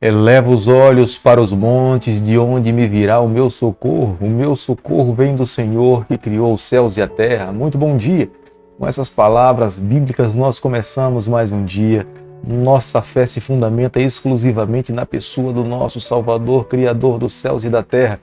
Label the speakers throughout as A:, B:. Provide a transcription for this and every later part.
A: Eleva os olhos para os montes, de onde me virá o meu socorro. O meu socorro vem do Senhor, que criou os céus e a terra. Muito bom dia. Com essas palavras bíblicas nós começamos mais um dia. Nossa fé se fundamenta exclusivamente na pessoa do nosso Salvador, Criador dos céus e da terra.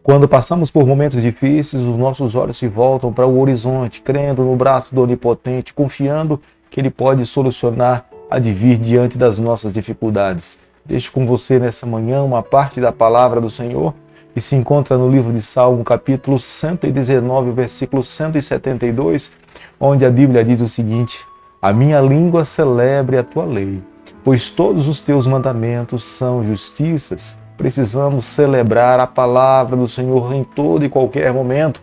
A: Quando passamos por momentos difíceis, os nossos olhos se voltam para o horizonte, crendo no braço do Onipotente, confiando que Ele pode solucionar a de vir diante das nossas dificuldades. Deixo com você nessa manhã uma parte da palavra do Senhor que se encontra no livro de Salmo, capítulo 119, versículo 172, onde a Bíblia diz o seguinte: a minha língua celebre a tua lei, pois todos os teus mandamentos são justiças. Precisamos celebrar a palavra do Senhor em todo e qualquer momento.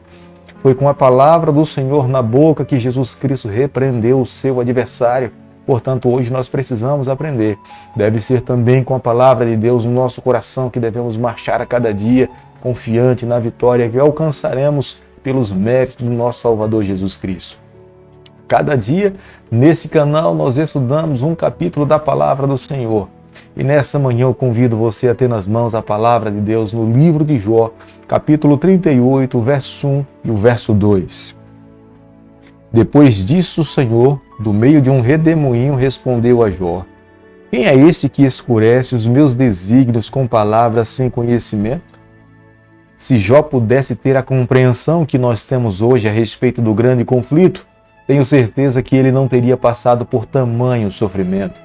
A: Foi com a palavra do Senhor na boca que Jesus Cristo repreendeu o seu adversário. Portanto, hoje nós precisamos aprender. Deve ser também com a palavra de Deus no nosso coração que devemos marchar a cada dia, confiante na vitória que alcançaremos pelos méritos do nosso Salvador Jesus Cristo. Cada dia, nesse canal, nós estudamos um capítulo da palavra do Senhor. E nessa manhã eu convido você a ter nas mãos a palavra de Deus no livro de Jó, capítulo 38, o verso 1 e o verso 2. Depois disso, o Senhor, do meio de um redemoinho, respondeu a Jó: quem é esse que escurece os meus desígnios com palavras sem conhecimento? Se Jó pudesse ter a compreensão que nós temos hoje a respeito do grande conflito, tenho certeza que ele não teria passado por tamanho sofrimento.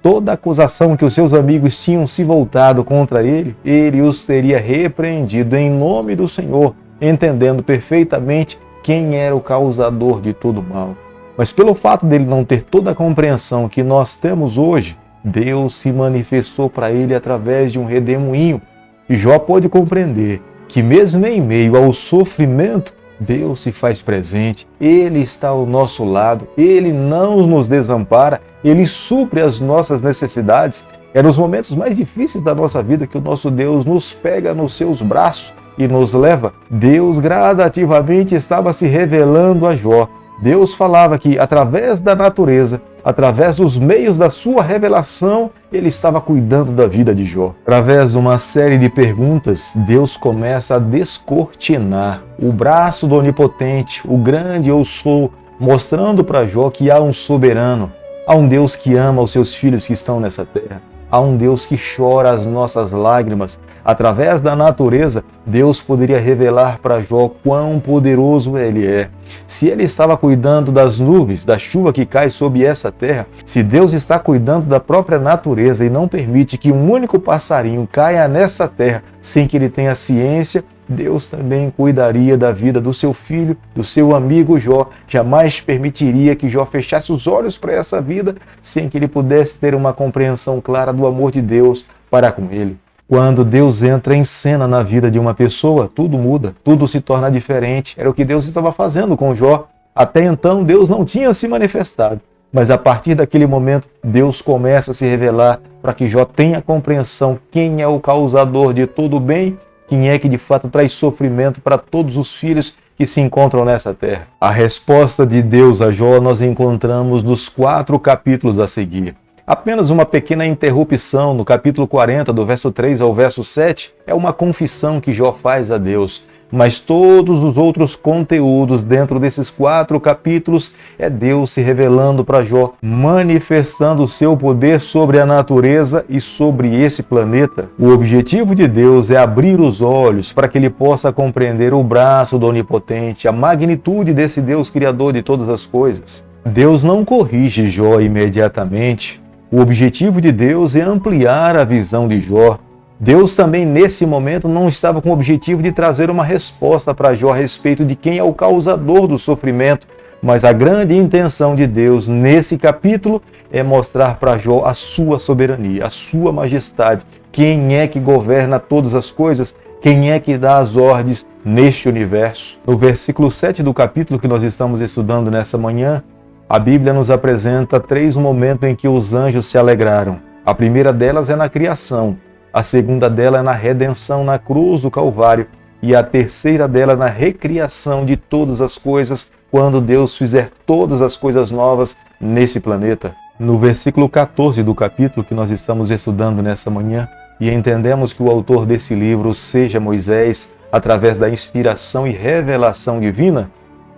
A: Toda acusação que os seus amigos tinham se voltado contra ele, ele os teria repreendido em nome do Senhor, entendendo perfeitamente quem era o causador de todo mal. Mas pelo fato dele não ter toda a compreensão que nós temos hoje, Deus se manifestou para ele através de um redemoinho. E Jó pôde compreender que mesmo em meio ao sofrimento, Deus se faz presente, Ele está ao nosso lado, Ele não nos desampara, Ele supre as nossas necessidades. É nos momentos mais difíceis da nossa vida que o nosso Deus nos pega nos seus braços e nos leva. Deus gradativamente estava se revelando a Jó. Deus falava que através da natureza, através dos meios da sua revelação, Ele estava cuidando da vida de Jó. Através de uma série de perguntas, Deus começa a descortinar o braço do Onipotente, o grande eu sou, mostrando para Jó que há um soberano, há um Deus que ama os seus filhos que estão nessa terra. Há um Deus que chora as nossas lágrimas. Através da natureza, Deus poderia revelar para Jó quão poderoso Ele é. Se Ele estava cuidando das nuvens, da chuva que cai sobre essa terra, se Deus está cuidando da própria natureza e não permite que um único passarinho caia nessa terra sem que ele tenha ciência, Deus também cuidaria da vida do seu filho, do seu amigo Jó. Jamais permitiria que Jó fechasse os olhos para essa vida sem que ele pudesse ter uma compreensão clara do amor de Deus para com ele. Quando Deus entra em cena na vida de uma pessoa, tudo muda, tudo se torna diferente. Era o que Deus estava fazendo com Jó. Até então, Deus não tinha se manifestado. Mas a partir daquele momento, Deus começa a se revelar para que Jó tenha compreensão quem é o causador de todo o bem, quem é que de fato traz sofrimento para todos os filhos que se encontram nessa terra. A resposta de Deus a Jó nós encontramos nos 4 capítulos a seguir. Apenas uma pequena interrupção no capítulo 40, do verso 3 ao verso 7, é uma confissão que Jó faz a Deus. Mas todos os outros conteúdos dentro desses 4 capítulos é Deus se revelando para Jó, manifestando o seu poder sobre a natureza e sobre esse planeta. O objetivo de Deus é abrir os olhos para que ele possa compreender o braço do Onipotente, a magnitude desse Deus criador de todas as coisas. Deus não corrige Jó imediatamente. O objetivo de Deus é ampliar a visão de Jó. Deus também, nesse momento, não estava com o objetivo de trazer uma resposta para Jó a respeito de quem é o causador do sofrimento, mas a grande intenção de Deus nesse capítulo é mostrar para Jó a sua soberania, a sua majestade, quem é que governa todas as coisas, quem é que dá as ordens neste universo. No versículo 7 do capítulo que nós estamos estudando nessa manhã, a Bíblia nos apresenta 3 momentos em que os anjos se alegraram. A primeira delas é na criação. A segunda dela é na redenção na cruz do Calvário e a terceira dela na recriação de todas as coisas, quando Deus fizer todas as coisas novas nesse planeta. No versículo 14 do capítulo que nós estamos estudando nessa manhã, e entendemos que o autor desse livro seja Moisés, através da inspiração e revelação divina,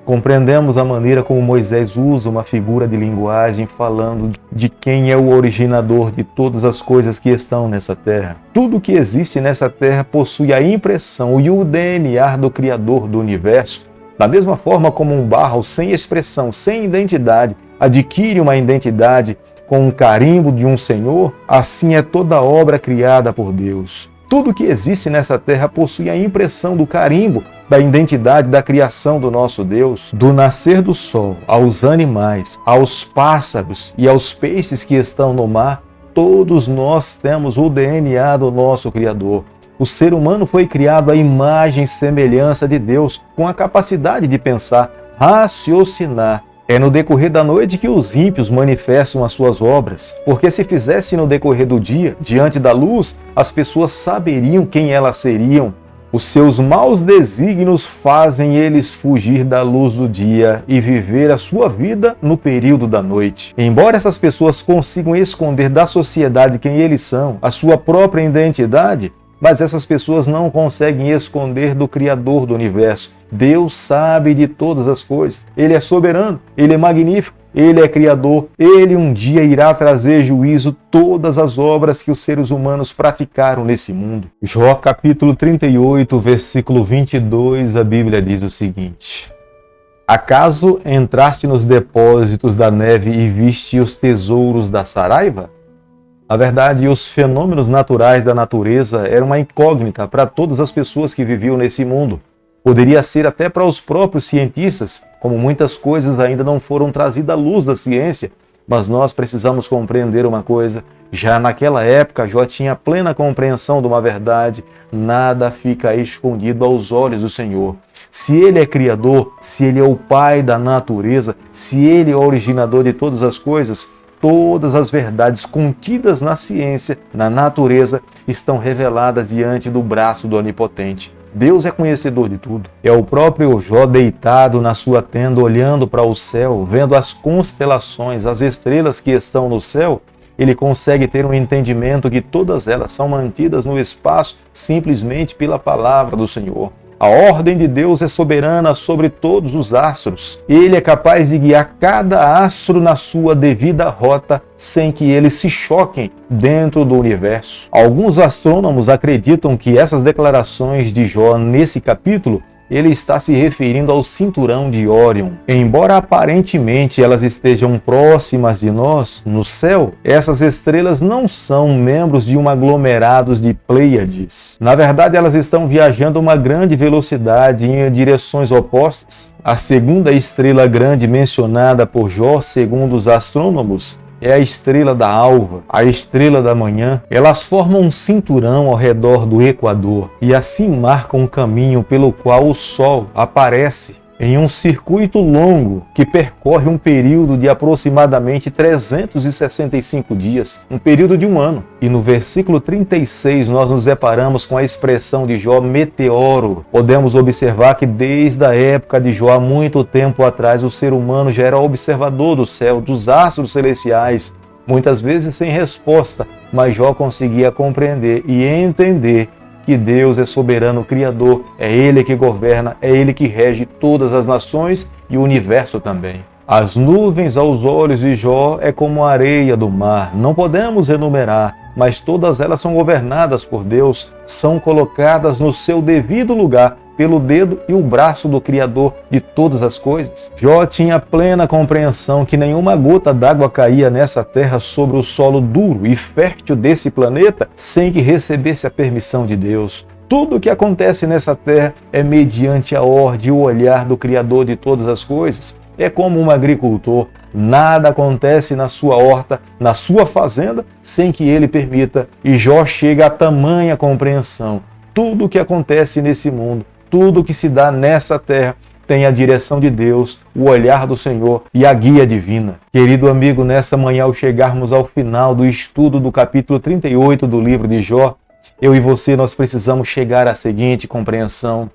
A: compreendemos a maneira como Moisés usa uma figura de linguagem falando de quem é o originador de todas as coisas que estão nessa terra. Tudo que existe nessa terra possui a impressão e o DNA do Criador do universo. Da mesma forma como um barro sem expressão, sem identidade, adquire uma identidade com o carimbo de um Senhor, assim é toda obra criada por Deus. Tudo que existe nessa terra possui a impressão do carimbo, da identidade da criação do nosso Deus. Do nascer do sol, aos animais, aos pássaros e aos peixes que estão no mar, todos nós temos o DNA do nosso Criador. O ser humano foi criado à imagem e semelhança de Deus, com a capacidade de pensar, raciocinar. É no decorrer da noite que os ímpios manifestam as suas obras, porque se fizessem no decorrer do dia, diante da luz, as pessoas saberiam quem elas seriam. Os seus maus desígnios fazem eles fugir da luz do dia e viver a sua vida no período da noite. Embora essas pessoas consigam esconder da sociedade quem eles são, a sua própria identidade, mas essas pessoas não conseguem esconder do Criador do universo. Deus sabe de todas as coisas. Ele é soberano, Ele é magnífico, Ele é Criador. Ele um dia irá trazer juízo todas as obras que os seres humanos praticaram nesse mundo. Jó capítulo 38, versículo 22, a Bíblia diz o seguinte: Acaso entraste nos depósitos da neve e viste os tesouros da saraiva? Na verdade, os fenômenos naturais da natureza eram uma incógnita para todas as pessoas que viviam nesse mundo. Poderia ser até para os próprios cientistas, como muitas coisas ainda não foram trazidas à luz da ciência. Mas nós precisamos compreender uma coisa: já naquela época, Jó tinha plena compreensão de uma verdade: nada fica escondido aos olhos do Senhor. Se Ele é Criador, se Ele é o Pai da natureza, se Ele é o originador de todas as coisas, todas as verdades contidas na ciência, na natureza, estão reveladas diante do braço do Onipotente. Deus é conhecedor de tudo. É o próprio Jó deitado na sua tenda, olhando para o céu, vendo as constelações, as estrelas que estão no céu. Ele consegue ter um entendimento que todas elas são mantidas no espaço simplesmente pela palavra do Senhor. A ordem de Deus é soberana sobre todos os astros. Ele é capaz de guiar cada astro na sua devida rota, sem que eles se choquem dentro do universo. Alguns astrônomos acreditam que essas declarações de Jó nesse capítulo, ele está se referindo ao cinturão de Órion. Embora aparentemente elas estejam próximas de nós, no céu, essas estrelas não são membros de um aglomerado de Pleiades. Na verdade, elas estão viajando a uma grande velocidade em direções opostas. A segunda estrela grande mencionada por Jó, segundo os astrônomos, é a estrela da alva, a estrela da manhã. Elas formam um cinturão ao redor do Equador e assim marcam um caminho pelo qual o Sol aparece em um circuito longo que percorre um período de aproximadamente 365 dias, um período de um ano. E no versículo 36 nós nos deparamos com a expressão de Jó, meteoro. Podemos observar que desde a época de Jó, há muito tempo atrás, o ser humano já era observador do céu, dos astros celestiais, muitas vezes sem resposta, mas Jó conseguia compreender e entender que Deus é soberano criador, é Ele que governa, é Ele que rege todas as nações e o universo também. As nuvens aos olhos de Jó é como a areia do mar, não podemos enumerar, mas todas elas são governadas por Deus, são colocadas no seu devido lugar, pelo dedo e o braço do Criador de todas as coisas. Jó tinha plena compreensão que nenhuma gota d'água caía nessa terra sobre o solo duro e fértil desse planeta sem que recebesse a permissão de Deus. Tudo o que acontece nessa terra é mediante a ordem e o olhar do Criador de todas as coisas. É como um agricultor, nada acontece na sua horta, na sua fazenda, sem que ele permita. E Jó chega a tamanha compreensão. Tudo o que acontece nesse mundo, tudo que se dá nessa terra tem a direção de Deus, o olhar do Senhor e a guia divina. Querido amigo, nessa manhã, ao chegarmos ao final do estudo do capítulo 38 do livro de Jó, eu e você, nós precisamos chegar à seguinte compreensão.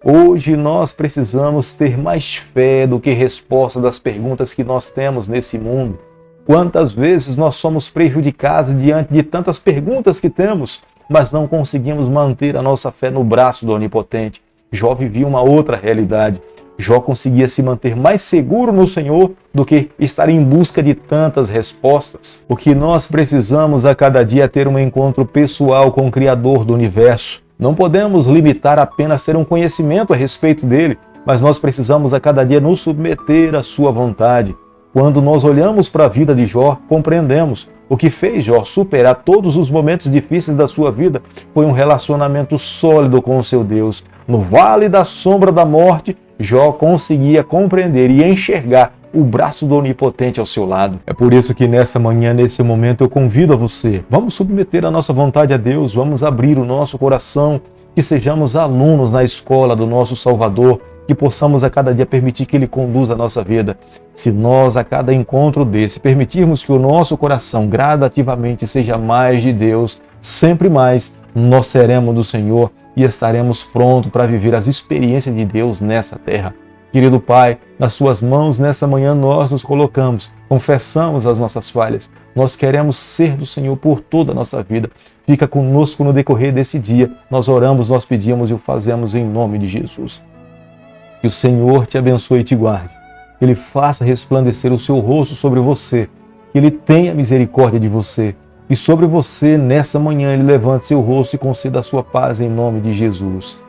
A: Hoje nós precisamos ter mais fé do que resposta das perguntas que nós temos nesse mundo. Quantas vezes nós somos prejudicados diante de tantas perguntas que temos? mas não conseguimos manter a nossa fé no braço do Onipotente. Jó vivia uma outra realidade. Jó conseguia se manter mais seguro no Senhor do que estar em busca de tantas respostas. O que nós precisamos a cada dia é ter um encontro pessoal com o Criador do Universo. Não podemos limitar apenas ter um conhecimento a respeito dele, mas nós precisamos a cada dia nos submeter à sua vontade. Quando nós olhamos para a vida de Jó, compreendemos o que fez Jó superar todos os momentos difíceis da sua vida foi um relacionamento sólido com o seu Deus. No vale da sombra da morte, Jó conseguia compreender e enxergar o braço do Onipotente ao seu lado. É por isso que nessa manhã, nesse momento, eu convido a você. Vamos submeter a nossa vontade a Deus, vamos abrir o nosso coração, que sejamos alunos na escola do nosso Salvador, que possamos a cada dia permitir que Ele conduza a nossa vida. Se nós, a cada encontro desse, permitirmos que o nosso coração gradativamente seja mais de Deus, sempre mais, nós seremos do Senhor e estaremos prontos para viver as experiências de Deus nessa terra. Querido Pai, nas Suas mãos nessa manhã nós nos colocamos, confessamos as nossas falhas. Nós queremos ser do Senhor por toda a nossa vida. Fica conosco no decorrer desse dia. Nós oramos, nós pedimos e o fazemos em nome de Jesus. Que o Senhor te abençoe e te guarde. Que Ele faça resplandecer o seu rosto sobre você. Que Ele tenha misericórdia de você. E sobre você, nessa manhã, Ele levante seu rosto e conceda a sua paz em nome de Jesus.